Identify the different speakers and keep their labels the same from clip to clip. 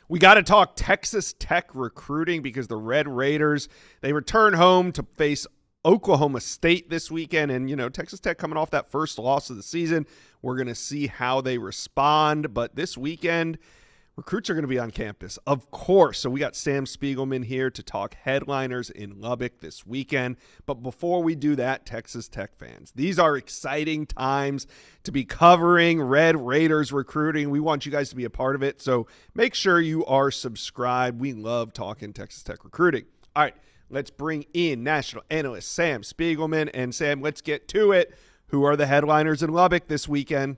Speaker 1: We got to talk Texas Tech recruiting because the Red Raiders, they return home to face Oklahoma State this weekend. And, Texas Tech coming off that first loss of the season. We're going to see how they respond. But this weekend, recruits are going to be on campus, of course. So we got Sam Spiegelman here to talk headliners in Lubbock this weekend. But before we do that, Texas Tech fans, these are exciting times to be covering Red Raiders recruiting. We want you guys to be a part of it. So make sure you are subscribed. We love talking Texas Tech recruiting. All right, let's bring in national analyst Sam Spiegelman. And Sam, let's get to it. Who are the headliners in Lubbock this weekend?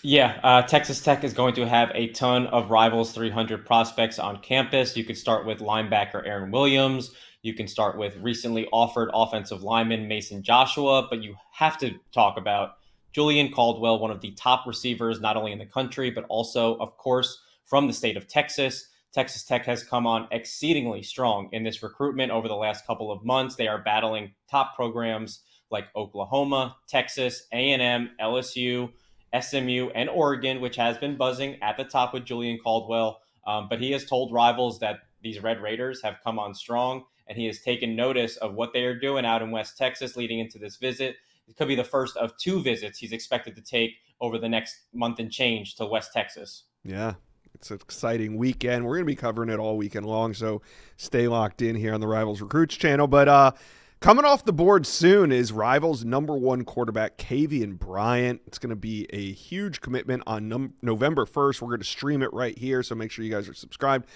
Speaker 2: Yeah, Texas Tech is going to have a ton of Rivals 300 prospects on campus. You could start with linebacker Aaron Williams. You can start with recently offered offensive lineman Mason Joshua, but you have to talk about Julian Caldwell, one of the top receivers, not only in the country, but also, of course, from the state of Texas. Texas Tech has come on exceedingly strong in this recruitment over the last couple of months. They are battling top programs like Oklahoma, Texas, A&M, LSU, SMU, and Oregon, which has been buzzing at the top with Julian Caldwell. But he has told Rivals that these Red Raiders have come on strong, and he has taken notice of what they are doing out in West Texas leading into this visit. It could be the first of 2 visits he's expected to take over the next month and change to West Texas.
Speaker 1: Yeah, it's an exciting weekend. We're going to be covering it all weekend long, so stay locked in here on the Rivals Recruits channel. But coming off the board soon is Rivals' #1 quarterback, Kavian Bryant. It's going to be a huge commitment on November 1st. We're going to stream it right here, so make sure you guys are subscribed.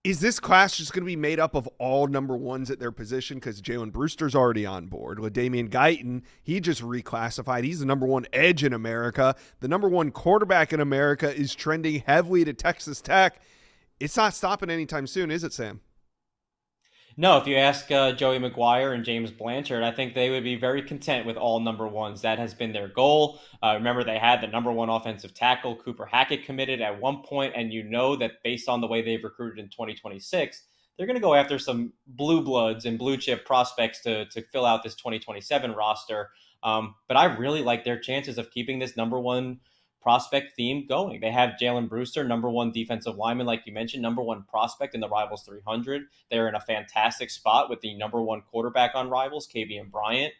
Speaker 1: Is this class just going to be made up of all #1s at their position? Because Jalen Brewster's already on board. LaDainian Guyton, he just reclassified. He's the #1 edge in America. The #1 quarterback in America is trending heavily to Texas Tech. It's not stopping anytime soon, is it, Sam?
Speaker 2: No, if you ask Joey McGuire and James Blanchard, I think they would be very content with all #1s. That has been their goal. Remember, they had the #1 offensive tackle, Cooper Hackett, committed at one point, and you know that based on the way they've recruited in 2026, they're going to go after some blue bloods and blue chip prospects to fill out this 2027 roster. But I really like their chances of keeping this #1 prospect theme going. They have Jalen Brewster, #1 defensive lineman, like you mentioned, #1 prospect in the Rivals 300. They're in a fantastic spot with the #1 quarterback on Rivals, Kavian Bryant.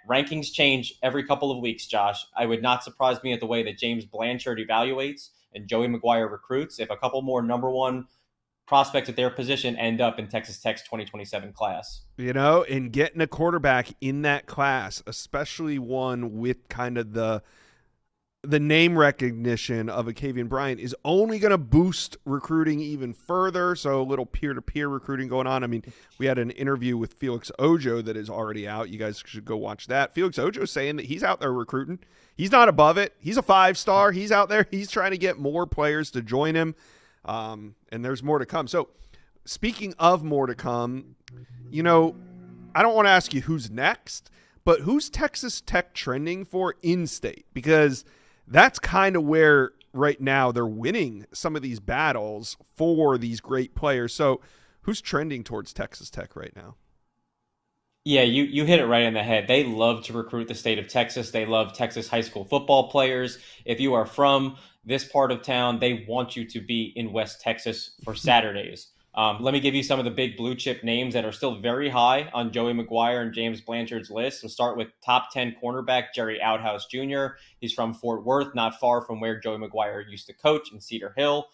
Speaker 2: Rankings change every couple of weeks, Josh. I would not surprise me at the way that James Blanchard evaluates and Joey McGuire recruits if a couple more #1 prospects at their position end up in Texas Tech's 2027 class.
Speaker 1: And getting a quarterback in that class, especially one with kind of the name recognition of a Kavian Bryant, is only going to boost recruiting even further. So a little peer-to-peer recruiting going on. I mean, we had an interview with Felix Ojo that is already out. You guys should go watch that. Felix Ojo is saying that he's out there recruiting. He's not above it. He's a 5-star. He's out there. He's trying to get more players to join him. And there's more to come. So speaking of more to come, I don't want to ask you who's next, but who's Texas Tech trending for in-state? Because that's kind of where right now they're winning some of these battles for these great players. So who's trending towards Texas Tech right now?
Speaker 2: Yeah, you hit it right in the head. They love to recruit the state of Texas. They love Texas high school football players. If you are from this part of town, they want you to be in West Texas for Saturdays. Let me give you some of the big blue chip names that are still very high on Joey McGuire and James Blanchard's list. We'll start with top 10 cornerback Jerry Outhouse Jr. He's from Fort Worth, not far from where Joey McGuire used to coach in Cedar Hill.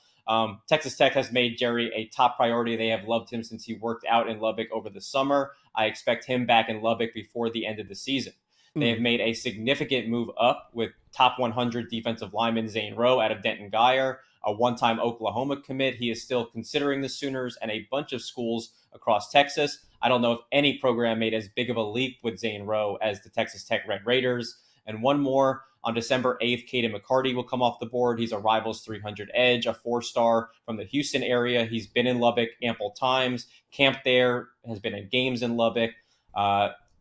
Speaker 2: Texas Tech has made Jerry a top priority. They have loved him since he worked out in Lubbock over the summer. I expect him back in Lubbock before the end of the season. They have made a significant move up with top 100 defensive lineman Zane Rowe out of Denton Guyer, a one-time Oklahoma commit. He is still considering the Sooners and a bunch of schools across Texas. I don't know if any program made as big of a leap with Zane Rowe as the Texas Tech Red Raiders. And one more, on December 8th, Caden McCarty will come off the board. He's a Rivals 300 edge, a 4-star from the Houston area. He's been in Lubbock ample times, camped there, has been in games in Lubbock.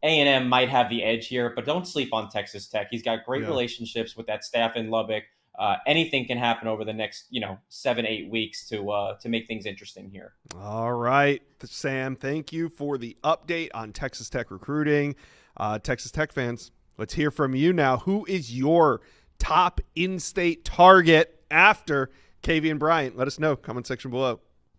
Speaker 2: A&M might have the edge here, but don't sleep on Texas Tech. He's got great relationships with that staff in Lubbock. Anything can happen over the next, 7-8 weeks to make things interesting here.
Speaker 1: All right, Sam, thank you for the update on Texas Tech recruiting. Texas Tech fans, let's hear from you now. Who is your top in-state target after Kavian Bryant? Let us know. Comment section below.